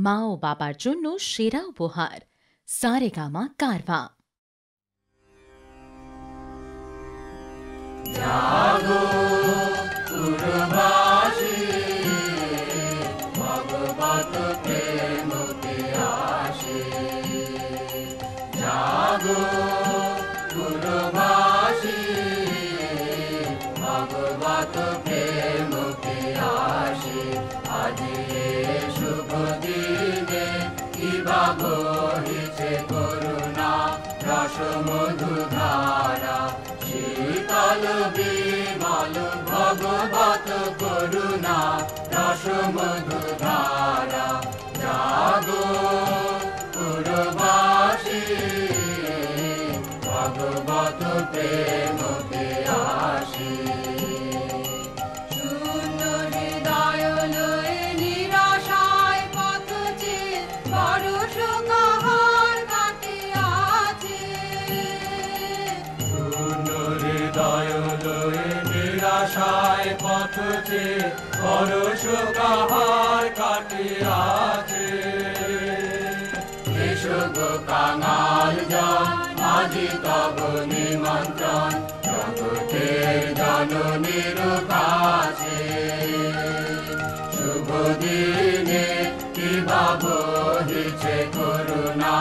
মা ও বাবার জন্য সেরা উপহার সারেগামা কারভা। জাগো পূর্বাসী, ভগবত প্রেমতে আসে। জাগো পূর্বাসী, ভগবত প্রেমতে আসে। আজি শুভ দিনে কিবা বহিছে করুণা রস মধুধারা। শীতল বিমল ভগবত করুণা রস মধুধারা। জাগো পূর্বাসী, ভগবত প্রেমতে আসে। শূন্য হৃদয় লয়ে নিরাশায় পথ চেয়ে বড় শোকাহার কাটিয়াছে। শূন্য হৃদয় লয়ে নিরাশায় পথ চেয়ে বড় শোকাহার কাটিয়াছে। এসো গো কাঙাল জন, আজি তব নিমন্ত্রণ জগতের জননীর কাছে। শুভ দিনে কিবা বহিছে করুণা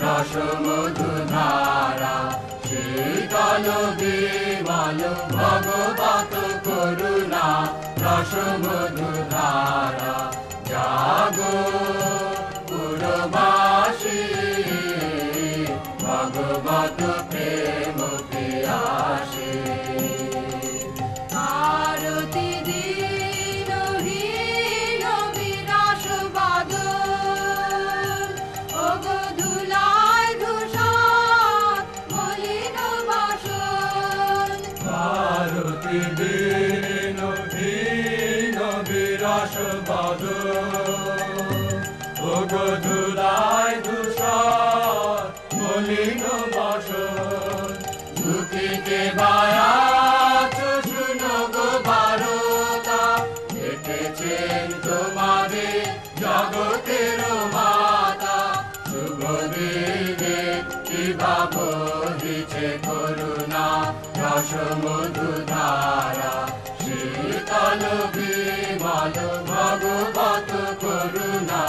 রস মধুধারা। শীতল বিমল ভগবত করুণা রস মধুধারা। জাগো পূর্বাসী, ভগবত প্রেমতে আসে। আরতি দীনহীন বিনাশ বাদল, ওগো ধুলায় ধূসর মলিন বাসন। ভারতী দীন দীন বিরাস বাদ, ওগো ধুলায় ধূসর মলিন বাসন। ঝুঁকিতে বায়াচ শুনো গো বারতা, দেখেছেন তোমাদের জগতের মাতা। শুভ দিনে কিবা বহিছে করুণা রস মধুধারা। শীতল বিমল ভগবত করুণা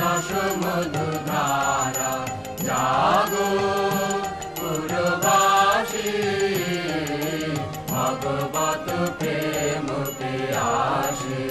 রস মধুধারা। জাগো পূর্বাসী, ভগবত প্রেমতে আসে।